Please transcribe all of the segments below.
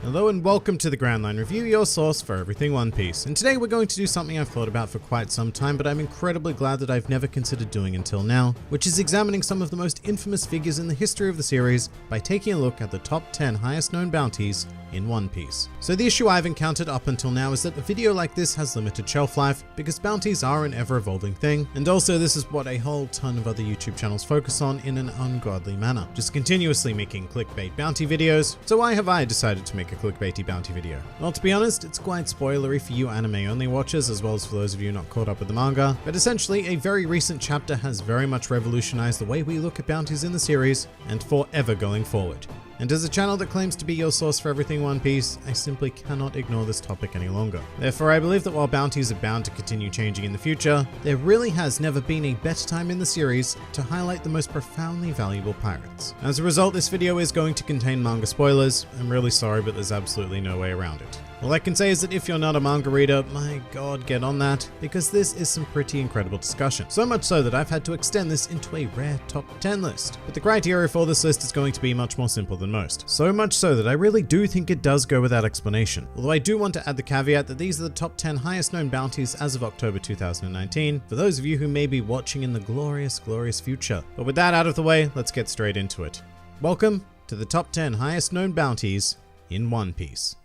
Hello and welcome to the Grand Line Review, your source for everything One Piece. And today we're going to do something I've thought about for quite some time, but I'm incredibly glad that I've never considered doing until now, which is examining some of the most infamous figures in the history of the series by taking a look at the top 10 highest known bounties in One Piece. So the issue I've encountered up until now is that a video like this has limited shelf life because bounties are an ever-evolving thing, and also this is what a whole ton of other YouTube channels focus on in an ungodly manner, just continuously making clickbait bounty videos. So why have I decided to make a clickbaity bounty video? Well, to be honest, it's quite spoilery for you anime only watchers as well as for those of you not caught up with the manga, but essentially a very recent chapter has very much revolutionized the way we look at bounties in the series and forever going forward. And as a channel that claims to be your source for everything One Piece, I simply cannot ignore this topic any longer. Therefore, I believe that while bounties are bound to continue changing in the future, there really has never been a better time in the series to highlight the most profoundly valuable pirates. As a result, this video is going to contain manga spoilers. I'm really sorry, but there's absolutely no way around it. All I can say is that if you're not a manga reader, my god, get on that, because this is some pretty incredible discussion. So much so that I've had to extend this into a rare top 10 list. But the criteria for this list is going to be much more simple than most. So much so that I really do think it does go without explanation. Although I do want to add the caveat that these are the top 10 highest known bounties as of October 2019, for those of you who may be watching in the glorious, glorious future. But with that out of the way, let's get straight into it. Welcome to the top 10 highest known bounties in One Piece.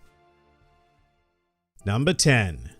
Number 10.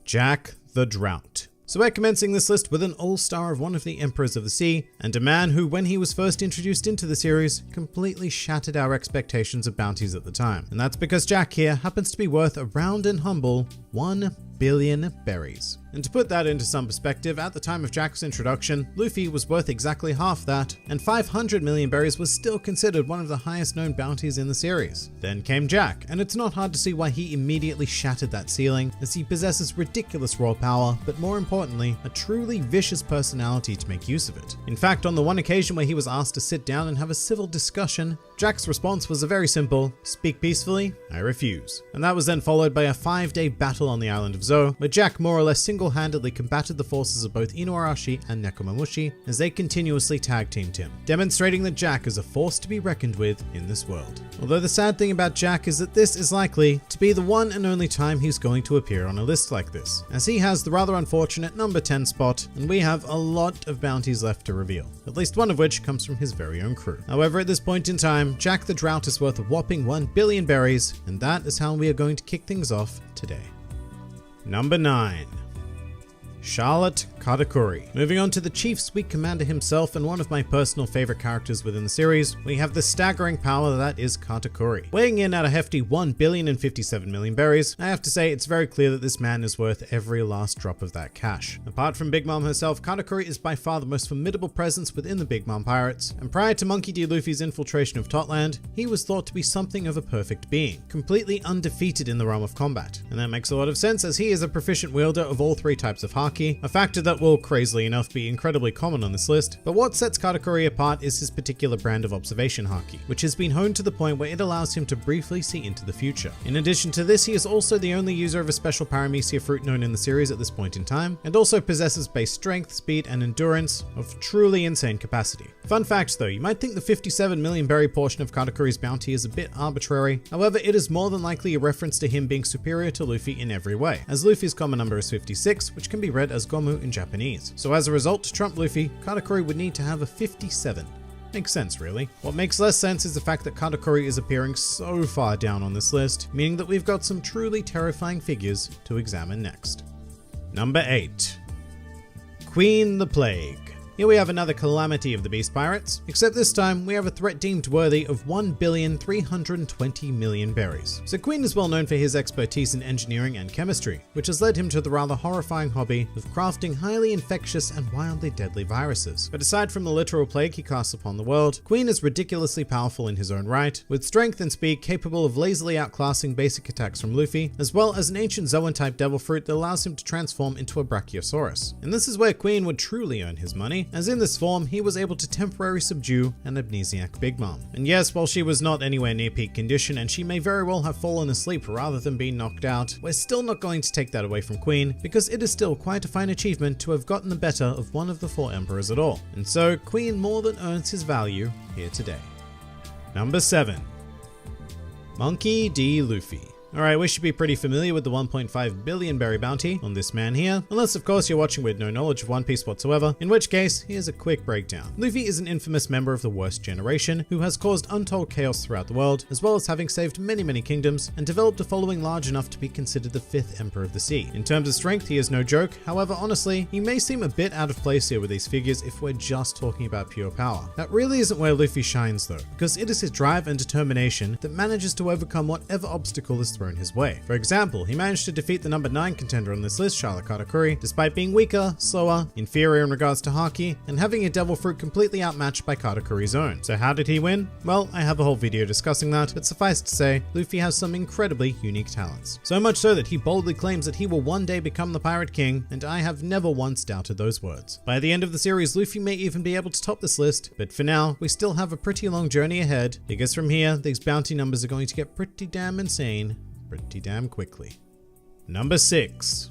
Jack the Drought. So we're commencing this list with an all-star of one of the Emperors of the Sea, and a man who, when he was first introduced into the series, completely shattered our expectations of bounties at the time. And that's because Jack here happens to be worth a round and humble 1 billion berries. And to put that into some perspective, at the time of Jack's introduction, Luffy was worth exactly half that, and 500 million berries was still considered one of the highest known bounties in the series. Then came Jack, and it's not hard to see why he immediately shattered that ceiling, as he possesses ridiculous raw power, but more importantly, a truly vicious personality to make use of it. In fact, on the one occasion where he was asked to sit down and have a civil discussion, Jack's response was a very simple, "Speak peacefully, I refuse." And that was then followed by a 5-day battle on the island of Zou, where Jack more or less single-handedly combated the forces of both Inuarashi and Nekomamushi as they continuously tag-teamed him, demonstrating that Jack is a force to be reckoned with in this world. Although the sad thing about Jack is that this is likely to be the one and only time he's going to appear on a list like this, as he has the rather unfortunate number 10 spot, and we have a lot of bounties left to reveal, at least one of which comes from his very own crew. However, at this point in time, Jack the Drought is worth a whopping 1 billion berries, and that is how we are going to kick things off today. Number 9. Charlotte Katakuri. Moving on to the Chief Sweet Commander himself and one of my personal favorite characters within the series, we have the staggering power that is Katakuri. Weighing in at a hefty 1,057 million berries, I have to say it's very clear that this man is worth every last drop of that cash. Apart from Big Mom herself, Katakuri is by far the most formidable presence within the Big Mom pirates, and prior to Monkey D. Luffy's infiltration of Totland, he was thought to be something of a perfect being, completely undefeated in the realm of combat. And that makes a lot of sense as he is a proficient wielder of all 3 types of haki, a factor that will, crazily enough, be incredibly common on this list. But what sets Katakuri apart is his particular brand of observation haki, which has been honed to the point where it allows him to briefly see into the future. In addition to this, he is also the only user of a special paramecia fruit known in the series at this point in time, and also possesses base strength, speed, and endurance of truly insane capacity. Fun fact though, you might think the 57 million berry portion of Katakuri's bounty is a bit arbitrary. However, it is more than likely a reference to him being superior to Luffy in every way, as Luffy's common number is 56, which can be read as Gomu in Japanese. So as a result, to trump Luffy, Katakuri would need to have a 57. Makes sense, really. What makes less sense is the fact that Katakuri is appearing so far down on this list, meaning that we've got some truly terrifying figures to examine next. Number 8. Queen the Plague. Here we have another calamity of the Beast Pirates, except this time we have a threat deemed worthy of 1,320 million berries. So Queen is well known for his expertise in engineering and chemistry, which has led him to the rather horrifying hobby of crafting highly infectious and wildly deadly viruses. But aside from the literal plague he casts upon the world, Queen is ridiculously powerful in his own right, with strength and speed capable of lazily outclassing basic attacks from Luffy, as well as an ancient Zoan-type devil fruit that allows him to transform into a Brachiosaurus. And this is where Queen would truly earn his money, as in this form, he was able to temporarily subdue an amnesiac Big Mom. And yes, while she was not anywhere near peak condition, and she may very well have fallen asleep rather than being knocked out, we're still not going to take that away from Queen, because it is still quite a fine achievement to have gotten the better of one of the 4 emperors at all. And so, Queen more than earns his value here today. Number 7. Monkey D. Luffy. Alright, we should be pretty familiar with the 1.5 billion berry bounty on this man here, unless of course you're watching with no knowledge of One Piece whatsoever, in which case, here's a quick breakdown. Luffy is an infamous member of the worst generation, who has caused untold chaos throughout the world, as well as having saved many kingdoms, and developed a following large enough to be considered the 5th Emperor of the Sea. In terms of strength, he is no joke, however honestly, he may seem a bit out of place here with these figures if we're just talking about pure power. That really isn't where Luffy shines though, because it is his drive and determination that manages to overcome whatever obstacle is thrown his way. For example, he managed to defeat the number 9 contender on this list, Charlotte Katakuri, despite being weaker, slower, inferior in regards to Haki, and having a devil fruit completely outmatched by Katakuri's own. So how did he win? Well, I have a whole video discussing that, but suffice to say, Luffy has some incredibly unique talents. So much so that he boldly claims that he will one day become the Pirate King, and I have never once doubted those words. By the end of the series, Luffy may even be able to top this list, but for now, we still have a pretty long journey ahead, because from here, these bounty numbers are going to get pretty damn insane pretty damn quickly. Number 6.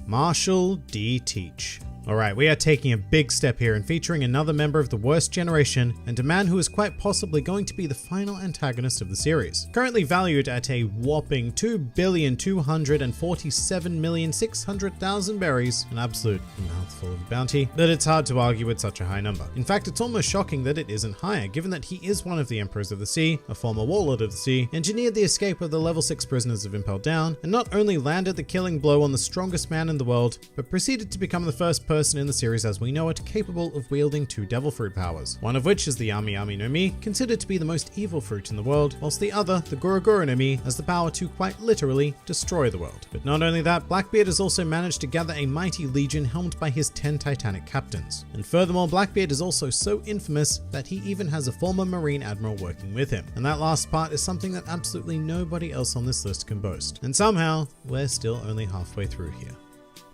Marshall D. Teach. Alright, we are taking a big step here and featuring another member of the worst generation and a man who is quite possibly going to be the final antagonist of the series. Currently valued at a whopping 2,247,600,000 berries, an absolute mouthful of bounty, but it's hard to argue with such a high number. In fact, it's almost shocking that it isn't higher, given that he is one of the Emperors of the Sea, a former warlord of the sea, engineered the escape of the level 6 prisoners of Impel Down, and not only landed the killing blow on the strongest man in the world, but proceeded to become the first person in the series as we know it capable of wielding 2 devil fruit powers, one of which is the Ami Ami no Mi, considered to be the most evil fruit in the world, whilst the other, the Gura Gura no Mi, has the power to quite literally destroy the world. But not only that, Blackbeard has also managed to gather a mighty legion helmed by his 10 Titanic captains. And furthermore, Blackbeard is also so infamous that he even has a former Marine Admiral working with him. And that last part is something that absolutely nobody else on this list can boast. And somehow, we're still only halfway through here.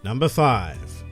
Number 5.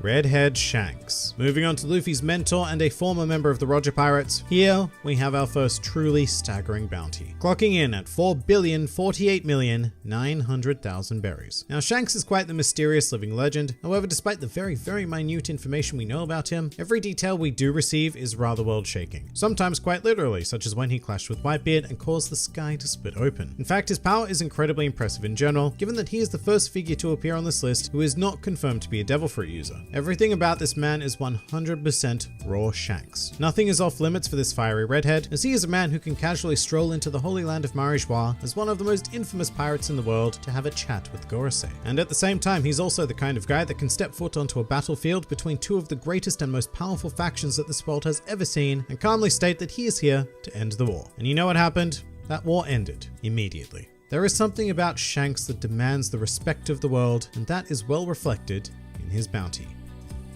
Redhead Shanks. Moving on to Luffy's mentor and a former member of the Roger Pirates, here we have our first truly staggering bounty, clocking in at 4,048,900,000 berries. Now Shanks is quite the mysterious living legend, however despite the very minute information we know about him, every detail we do receive is rather world shaking, sometimes quite literally, such as when he clashed with Whitebeard and caused the sky to split open. In fact, his power is incredibly impressive in general, given that he is the first figure to appear on this list who is not confirmed to be a devil fruit user. Everything about this man is 100% raw Shanks. Nothing is off limits for this fiery redhead, as he is a man who can casually stroll into the holy land of Marijois as one of the most infamous pirates in the world to have a chat with Gorosei. And at the same time, he's also the kind of guy that can step foot onto a battlefield between 2 of the greatest and most powerful factions that this world has ever seen and calmly state that he is here to end the war. And you know what happened? That war ended immediately. There is something about Shanks that demands the respect of the world, and that is well reflected in his bounty.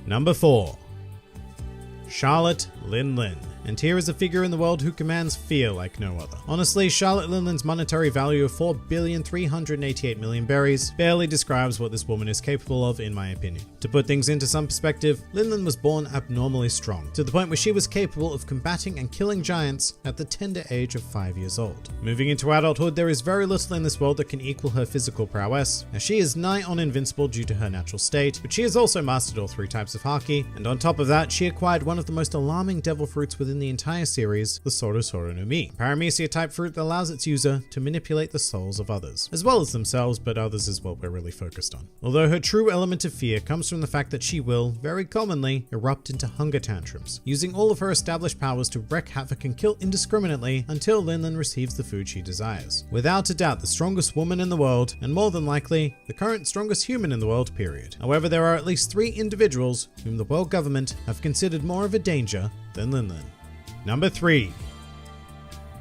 Number 4. Charlotte Lin Lin. And here is a figure in the world who commands fear like no other. Honestly, Charlotte Lin Lin's monetary value of 4,388,000,000 berries barely describes what this woman is capable of in my opinion. To put things into some perspective, Lin Lin was born abnormally strong, to the point where she was capable of combating and killing giants at the tender age of 5 years old. Moving into adulthood, there is very little in this world that can equal her physical prowess, as she is nigh on invincible due to her natural state, but she has also mastered all 3 types of Haki, and on top of that, she acquired one of the most alarming devil fruits within the entire series, the Soro Soro no Mi, a paramecia type fruit that allows its user to manipulate the souls of others, as well as themselves, but others is what we're really focused on. Although her true element of fear comes from the fact that she will, very commonly, erupt into hunger tantrums, using all of her established powers to wreak havoc and kill indiscriminately until Lin Lin receives the food she desires. Without a doubt the strongest woman in the world, and more than likely, the current strongest human in the world, period. However, there are at least 3 individuals whom the world government have considered more of a danger than Lin Lin. Number 3.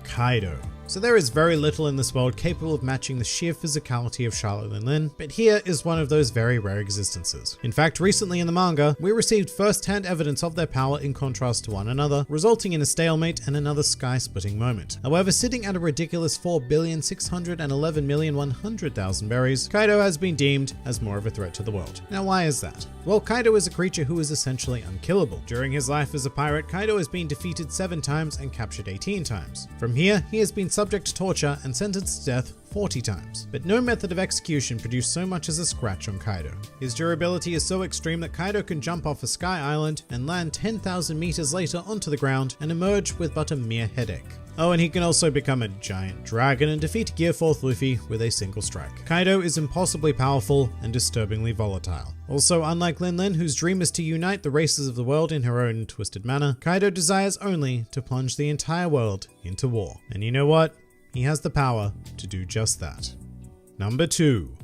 Kaido. So there is very little in this world capable of matching the sheer physicality of Charlotte Lin Lin, but here is one of those very rare existences. In fact, recently in the manga, we received first-hand evidence of their power in contrast to one another, resulting in a stalemate and another sky-splitting moment. However, sitting at a ridiculous 4,611,100,000 berries, Kaido has been deemed as more of a threat to the world. Now why is that? Well, Kaido is a creature who is essentially unkillable. During his life as a pirate, Kaido has been defeated 7 times and captured 18 times. From here, he has been subject to torture and sentenced to death 40 times. But no method of execution produced so much as a scratch on Kaido. His durability is so extreme that Kaido can jump off a sky island and land 10,000 meters later onto the ground and emerge with but a mere headache. Oh, and he can also become a giant dragon and defeat Gear 4th Luffy with a single strike. Kaido is impossibly powerful and disturbingly volatile. Also, unlike Lin Lin, whose dream is to unite the races of the world in her own twisted manner, Kaido desires only to plunge the entire world into war. And you know what? He has the power to do just that. Number 2.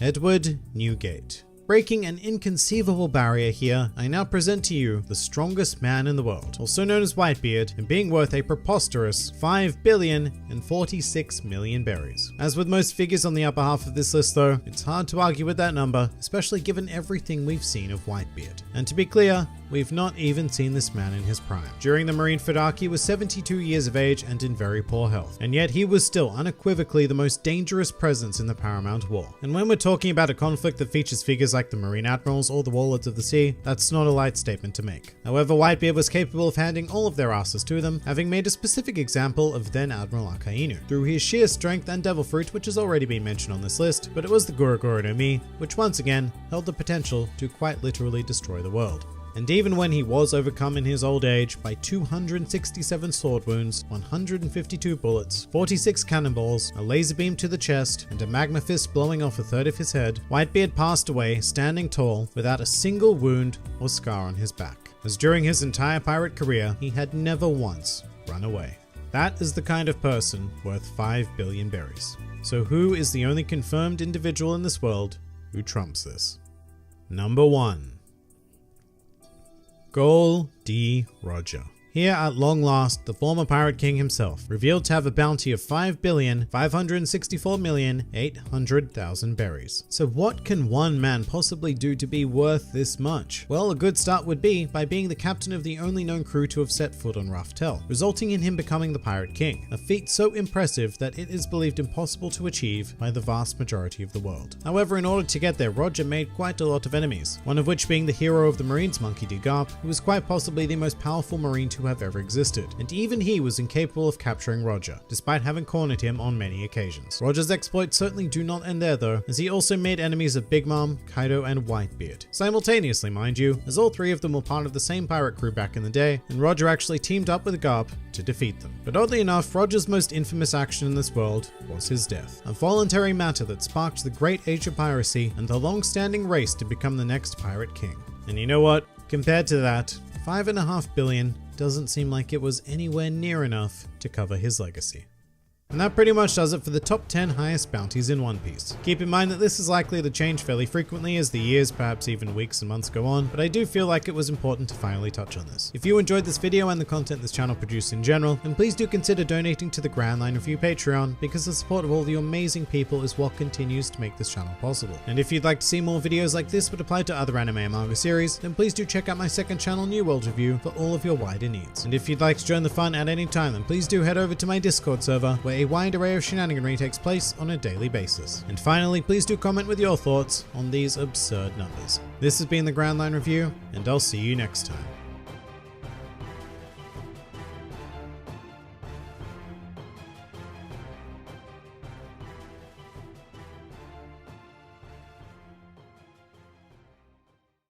Edward Newgate. Breaking an inconceivable barrier here, I now present to you the strongest man in the world, also known as Whitebeard, and being worth a preposterous 5,046,000,000 berries. As with most figures on the upper half of this list though, it's hard to argue with that number, especially given everything we've seen of Whitebeard. And to be clear, we've not even seen this man in his prime. During the Marineford arc, he was 72 years of age and in very poor health, and yet he was still unequivocally the most dangerous presence in the Paramount War. And when we're talking about a conflict that features figures like the Marine Admirals or the Warlords of the Sea, that's not a light statement to make. However, Whitebeard was capable of handing all of their asses to them, having made a specific example of then Admiral Akainu, through his sheer strength and Devil Fruit, which has already been mentioned on this list, but it was the Guruguru no Mi, which once again held the potential to quite literally destroy the world. And even when he was overcome in his old age by 267 sword wounds, 152 bullets, 46 cannonballs, a laser beam to the chest, and a magma fist blowing off a third of his head, Whitebeard passed away standing tall without a single wound or scar on his back, as during his entire pirate career, he had never once run away. That is the kind of person worth 5 billion berries. So who is the only confirmed individual in this world who trumps this? Number 1. Gol D. Roger. Here at long last, the former Pirate King himself, revealed to have a bounty of 5,564,800,000 berries. So what can one man possibly do to be worth this much? Well, a good start would be by being the captain of the only known crew to have set foot on Raftel, resulting in him becoming the Pirate King, a feat so impressive that it is believed impossible to achieve by the vast majority of the world. However, in order to get there, Roger made quite a lot of enemies, one of which being the hero of the Marines, Monkey D. Garp, who was quite possibly the most powerful Marine to have ever existed, and even he was incapable of capturing Roger, despite having cornered him on many occasions. Roger's exploits certainly do not end there though, as he also made enemies of Big Mom, Kaido, and Whitebeard. Simultaneously, mind you, as all three of them were part of the same pirate crew back in the day, and Roger actually teamed up with Garp to defeat them. But oddly enough, Roger's most infamous action in this world was his death, a voluntary matter that sparked the great age of piracy and the long-standing race to become the next Pirate King. And you know what? Compared to that, 5.5 billion doesn't seem like it was anywhere near enough to cover his legacy. And that pretty much does it for the top 10 highest bounties in One Piece. Keep in mind that this is likely to change fairly frequently as the years, perhaps even weeks and months go on, but I do feel like it was important to finally touch on this. If you enjoyed this video and the content this channel produces in general, then please do consider donating to the Grand Line Review Patreon, because the support of all the amazing people is what continues to make this channel possible. And if you'd like to see more videos like this but apply to other anime and manga series, then please do check out my second channel, New World Review, for all of your wider needs. And if you'd like to join the fun at any time, then please do head over to my Discord server, where a wide array of shenaniganry takes place on a daily basis. And finally, please do comment with your thoughts on these absurd numbers. This has been the Grand Line Review, and I'll see you next time.